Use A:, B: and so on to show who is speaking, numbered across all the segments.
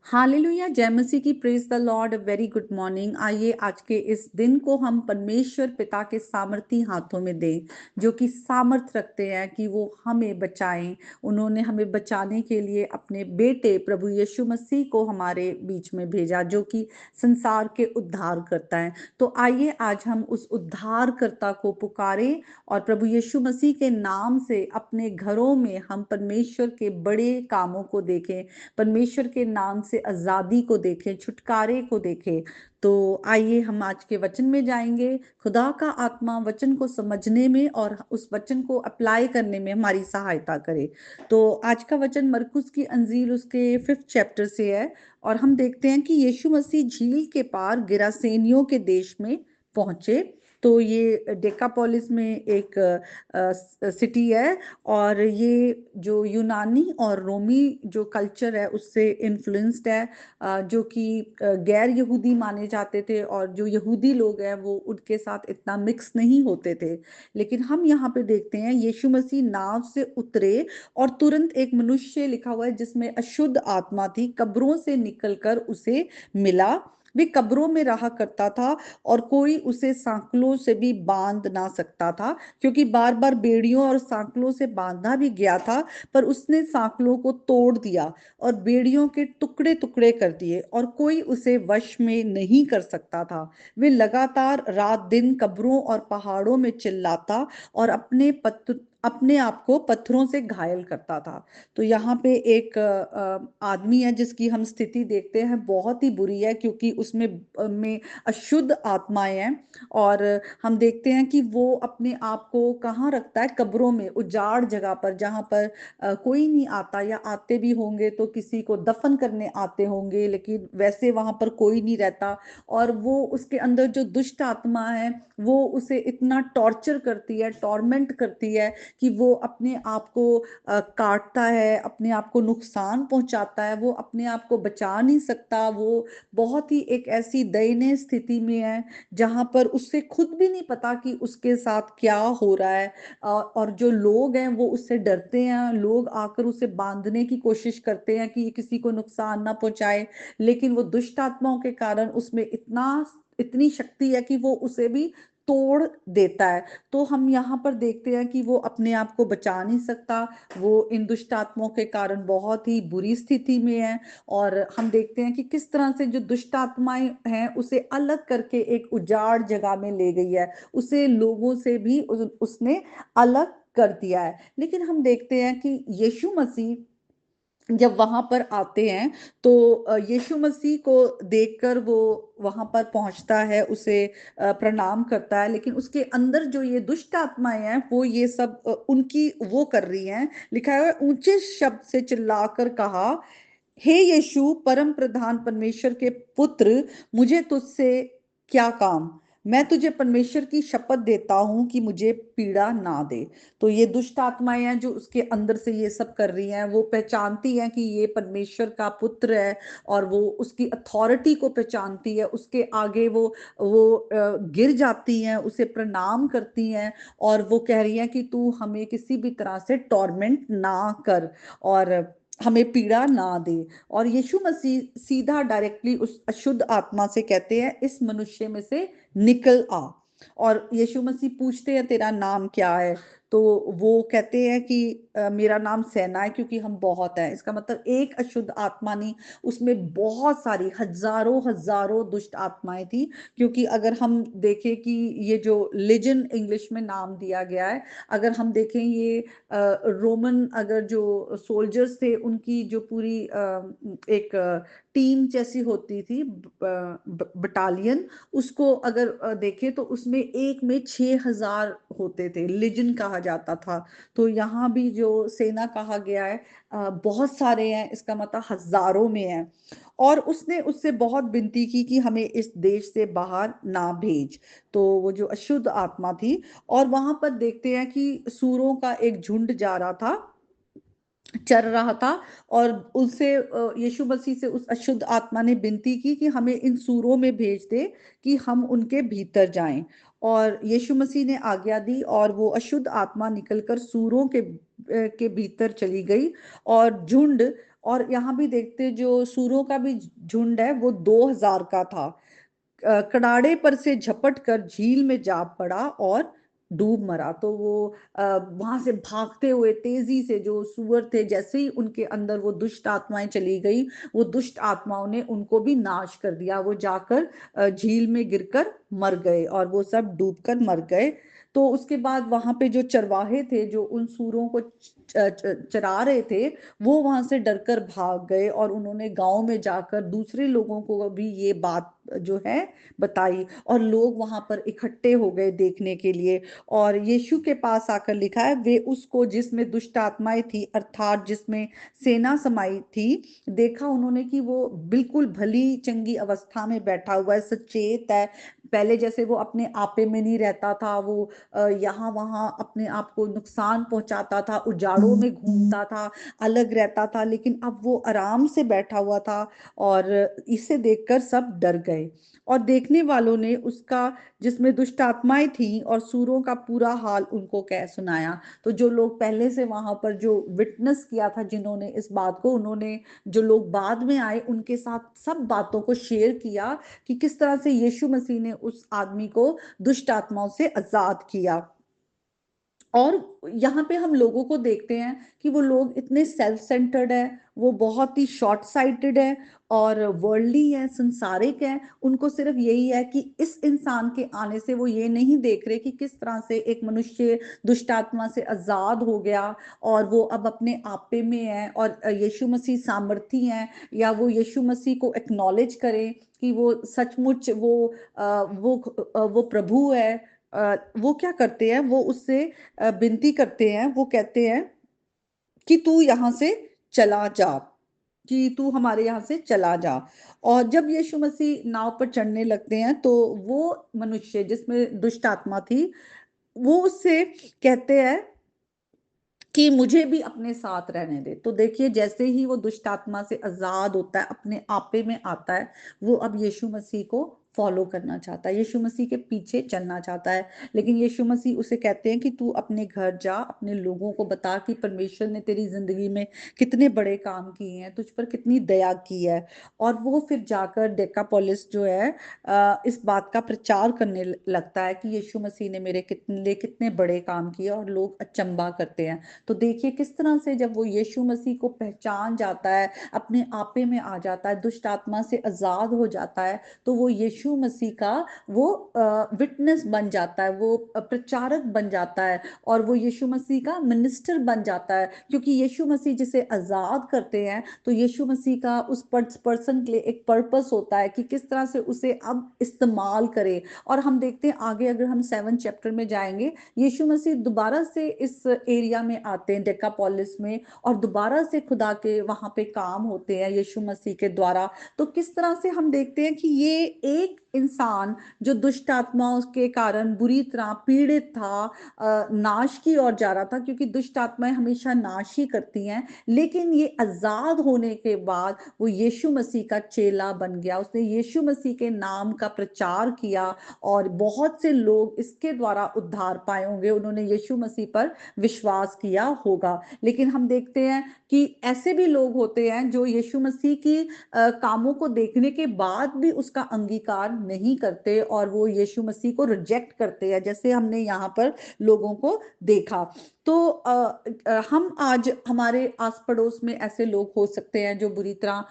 A: Hallelujah, जय मसीह की। Praise the Lord. Very good morning. आइए आज के इस दिन को हम परमेश्वर पिता के सामर्थी हाथों में दें, जो कि सामर्थ रखते हैं कि वो हमें बचाएं। उन्होंने हमें बचाने के लिए अपने बेटे प्रभु यीशु मसीह को हमारे बीच में भेजा, जो कि संसार के उद्धार करता है। तो आइए आज हम उस उद्धारकर्ता को पुकारें और प्रभु यीशु मसीह के नाम से अपने घरों में हम परमेश्वर के बड़े कामों को देखें, परमेश्वर के नाम से आजादी को देखें, छुटकारे को देखें। तो आइए हम आज के वचन में जाएंगे। खुदा का आत्मा वचन को समझने में और उस वचन को अप्लाई करने में हमारी सहायता करे। तो आज का वचन मरकुस की अंजील उसके 5th चैप्टर से है और हम देखते हैं कि यीशु मसीह झील के पार गिरासेनियों के देश में पहुंचे। तो ये डेकापोलिस में एक सिटी है और ये जो यूनानी और रोमी जो कल्चर है उससे इन्फ्लुएंस्ड है, जो कि गैर यहूदी माने जाते थे और जो यहूदी लोग हैं वो उनके साथ इतना मिक्स नहीं होते थे। लेकिन हम यहाँ पे देखते हैं यीशु मसीह नाव से उतरे और तुरंत एक मनुष्य, लिखा हुआ है, जिसमें अशुद्ध आत्मा थी, कब्रों से निकलकर उसे मिला। वे कब्रों में रहा करता था और कोई उसे सांकलों से भी बांध ना सकता था, क्योंकि बार बार बेड़ियों और सांकलों से बांधा भी गया था, पर उसने सांकलों को तोड़ दिया और बेड़ियों के टुकड़े टुकड़े कर दिए और कोई उसे वश में नहीं कर सकता था। वे लगातार रात दिन कब्रों और पहाड़ों में चिल्लाता और अपने आप को पत्थरों से घायल करता था। तो यहाँ पे एक आदमी है जिसकी हम स्थिति देखते हैं, बहुत ही बुरी है, क्योंकि उसमें में अशुद्ध आत्माएं हैं। और हम देखते हैं कि वो अपने आप को कहाँ रखता है, कब्रों में, उजाड़ जगह पर, जहाँ पर कोई नहीं आता, या आते भी होंगे तो किसी को दफन करने आते होंगे, लेकिन वैसे वहां पर कोई नहीं रहता। और वो उसके अंदर जो दुष्ट आत्मा है वो उसे इतना टॉर्चर करती है, टॉर्मेंट करती है कि वो अपने आप को काटता है, अपने आप को नुकसान पहुंचाता है, वो अपने आप को बचा नहीं सकता। वो बहुत ही एक ऐसी दयनीय स्थिति में है जहां पर उससे खुद भी नहीं पता कि उसके साथ क्या हो रहा है। और जो लोग हैं वो उससे डरते हैं, लोग आकर उसे बांधने की कोशिश करते हैं कि ये किसी को नुकसान ना पहुंचाए, लेकिन वो दुष्ट आत्माओं के कारण उसमें इतनी शक्ति है कि वो उसे भी तोड़ देता है। तो हम यहाँ पर देखते हैं कि वो अपने आप को बचा नहीं सकता, वो इन दुष्ट आत्माओं के कारण बहुत ही बुरी स्थिति में है। और हम देखते हैं कि किस तरह से जो दुष्ट आत्माएं हैं उसे अलग करके एक उजाड़ जगह में ले गई है, उसे लोगों से भी उसने अलग कर दिया है। लेकिन हम देखते हैं कि यीशु मसीह जब वहां पर आते हैं तो यीशु मसीह को देखकर वो वहां पर पहुंचता है, उसे प्रणाम करता है, लेकिन उसके अंदर जो ये दुष्ट आत्माएं हैं वो ये सब उनकी वो कर रही हैं। लिखा है ऊंचे शब्द से चिल्लाकर कहा, हे यीशु, परम प्रधान परमेश्वर के पुत्र, मुझे तुझसे क्या काम? मैं तुझे परमेश्वर की शपथ देता हूं कि मुझे पीड़ा ना दे। तो ये दुष्ट आत्माएं हैं जो उसके अंदर से ये सब कर रही हैं। वो पहचानती हैं कि ये परमेश्वर का पुत्र है और वो उसकी अथॉरिटी को पहचानती है, उसके आगे वो गिर जाती हैं, उसे प्रणाम करती हैं और वो कह रही हैं कि तू हमें किसी भी तरह से टॉर्मेंट ना कर और हमें पीड़ा ना दे। और यीशु मसीह सीधा डायरेक्टली उस अशुद्ध आत्मा से कहते हैं, इस मनुष्य में से निकल आ। और यीशु मसीह पूछते हैं, तेरा नाम क्या है? तो वो कहते हैं कि मेरा नाम सेना है, क्योंकि हम बहुत हैं। इसका मतलब एक अशुद्ध आत्मा नहीं, उसमें बहुत सारी हजारों हजारों दुष्ट आत्माएं थी। क्योंकि अगर हम देखें कि ये जो लिजन इंग्लिश में नाम दिया गया है, अगर हम देखें ये रोमन अगर जो सोल्जर्स थे उनकी जो पूरी एक टीम जैसी होती थी, बटालियन, उसको अगर देखें तो उसमें एक में 6000 होते थे, लिजन कहा जाता था। तो यहाँ भी जो सेना कहा गया है, बहुत सारे हैं, इसका मतलब हजारों में है। और उसने उससे बहुत विनती की कि हमें इस देश से बाहर ना भेज। तो वो जो अशुद्ध आत्मा थी, और वहां पर देखते हैं कि सूरों का एक झुंड जा रहा था, चल रहा था, और उससे यीशु मसीह से उस अशुद्ध आत्मा ने विनती की कि हमें इन सूरों में भेज दे कि हम उनके भीतर जाएं। और यीशु मसीह ने आज्ञा दी और वो अशुद्ध आत्मा निकलकर सूरों के भीतर चली गई और झुंड और यहाँ भी देखते जो सूरों का भी झुंड है वो 2000 का था। कनाडे पर से झपट कर झील में जा पड़ा और डूब मरा। तो वो वहां से भागते हुए तेजी से जो सुअर थे, जैसे ही उनके अंदर वो दुष्ट आत्माएं चली गई, वो दुष्ट आत्माओं ने उनको भी नाश कर दिया। वो जाकर झील में गिरकर मर गए और वो सब डूबकर मर गए। तो उसके बाद वहां पे जो चरवाहे थे जो उन सूरों को चरा रहे थे, वो वहां से डरकर भाग गए और उन्होंने गांव में जाकर दूसरे लोगों को भी ये बात जो है बताई, और लोग वहां पर इकट्ठे हो गए देखने के लिए। और यीशु के पास आकर लिखा है, वे उसको जिसमें दुष्ट आत्माएं थी अर्थात जिसमें सेना समाई थी देखा उन्होंने कि वो बिल्कुल भली चंगी अवस्था में बैठा हुआ है, सचेत है। पहले जैसे वो अपने आपे में नहीं रहता था, वो यहाँ वहां अपने आप को नुकसान पहुंचाता था, उजाड़ों में घूमता था, अलग रहता था, लेकिन अब वो आराम से बैठा हुआ था। और इसे देखकर सब डर गए। और देखने वालों ने उसका जिसमें दुष्ट आत्माएं थी और सूरों का पूरा हाल उनको कह सुनाया। तो जो लोग पहले से वहां पर जो विटनेस किया था, जिन्होंने इस बात को, उन्होंने जो लोग बाद में आए उनके साथ सब बातों को शेयर किया कि किस तरह से यीशु मसीह ने उस आदमी को दुष्ट आत्माओं से आजाद किया। और यहाँ पे हम लोगों को देखते हैं कि वो लोग इतने सेल्फ सेंटर्ड है, वो बहुत ही शॉर्ट साइटेड है और वर्ल्डली है, संसारिक है। उनको सिर्फ यही है कि इस इंसान के आने से वो ये नहीं देख रहे कि किस तरह से एक मनुष्य दुष्ट आत्मा से आजाद हो गया और वो अब अपने आपे में है और यीशु मसीह सामर्थी है, या वो यीशु मसीह को एक्नॉलेज करे कि वो सचमुच वो प्रभु है। वो क्या करते हैं, वो उससे विनती करते हैं, वो कहते हैं कि तू यहाँ से चला जा, कि तू हमारे यहाँ से चला जा। और जब यीशु मसीह नाव पर चढ़ने लगते हैं तो वो मनुष्य जिसमें दुष्ट आत्मा थी, वो उससे कहते हैं कि मुझे भी अपने साथ रहने दे। तो देखिए, जैसे ही वो दुष्ट आत्मा से आजाद होता है, अपने आपे में आता है, वो अब यीशु मसीह को फॉलो करना चाहता है, यीशु मसीह के पीछे चलना चाहता है। लेकिन यीशु मसीह उसे कहते हैं कि तू अपने घर जा, अपने लोगों को बता कि परमेश्वर ने तेरी जिंदगी में कितने बड़े काम किए हैं, तुझ पर कितनी दया की है। और वो फिर जाकर डेकापोलिस जो है इस बात का प्रचार करने लगता है कि यीशु मसीह ने मेरे कितने कितने बड़े काम किए, और लोग अचंबा करते हैं। तो देखिए किस तरह से जब वो यीशु मसीह को पहचान जाता है, अपने आपे में आ जाता है, दुष्ट आत्मा से आजाद हो जाता है, तो वो यीशु मसीह का वो विटनेस बन जाता है, वो प्रचारक बन जाता है, और वो यीशु मसीह का मिनिस्टर बन जाता है। क्योंकि यीशु मसीह जिसे आजाद करते हैं, तो यीशु मसीह का उस पर्सन के लिए एक पर्पस होता है कि किस तरह से उसे अब इस्तेमाल करे। और हम देखते हैं आगे, अगर हम 7 चैप्टर में जाएंगे, यीशु मसीह दोबारा से इस एरिया में आते हैं डेकापोलिस में, और दोबारा से खुदा के वहां पे काम होते हैं यीशु मसीह के द्वारा। तो किस तरह से हम देखते हैं कि ये एक इंसान जो दुष्ट आत्माओं के कारण बुरी तरह पीड़ित था, नाश की ओर जा रहा था, क्योंकि दुष्ट आत्माएं हमेशा नाश ही करती हैं, लेकिन ये आजाद होने के बाद वो यीशु मसीह का चेला बन गया, उसने यीशु मसीह के नाम का प्रचार किया, और बहुत से लोग इसके द्वारा उद्धार पाए होंगे, उन्होंने यीशु मसीह पर विश्वास किया होगा। लेकिन हम देखते हैं कि ऐसे भी लोग होते हैं जो यीशु मसीह की कामों को देखने के बाद भी उसका अंगीकार नहीं करते, और वो यीशु मसीह को रिजेक्ट करते हैं, जैसे हमने यहाँ पर लोगों को देखा। तो हम आज हमारे आस पड़ोस में ऐसे लोग हो सकते हैं जो बुरी तरह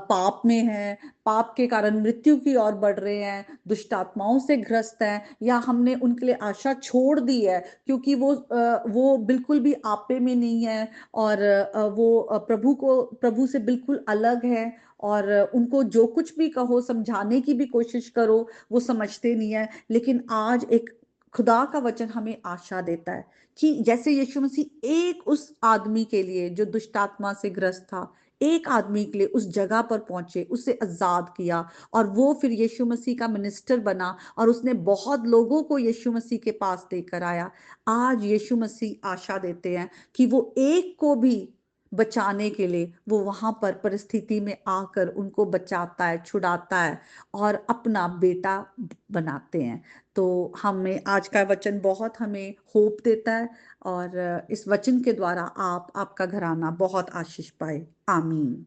A: पाप में हैं, पाप के कारण मृत्यु की ओर बढ़ रहे हैं, दुष्ट आत्माओं से ग्रस्त हैं, या हमने उनके लिए आशा छोड़ दी है क्योंकि वो बिल्कुल भी आपे में नहीं है, और वो प्रभु से बिल्कुल अलग है, और उनको जो कुछ भी कहो, समझाने की भी कोशिश करो, वो समझते नहीं है। लेकिन आज एक खुदा का वचन हमें आशा देता है कि जैसे यीशु मसीह एक उस आदमी के लिए जो दुष्ट आत्मा से ग्रस्त था, एक आदमी के लिए उस जगह पर पहुंचे, उसे आजाद किया, और वो फिर यीशु मसीह का मिनिस्टर बना, और उसने बहुत लोगों को यीशु मसीह के पास लेकर आया। आज यीशु मसीह आशा देते हैं कि वो एक को भी बचाने के लिए वो वहां पर परिस्थिति में आकर उनको बचाता है, छुड़ाता है और अपना बेटा बनाते हैं। तो हमें आज का वचन बहुत हमें होप देता है और इस वचन के द्वारा आप आपका घराना बहुत आशीष पाए। आमीन।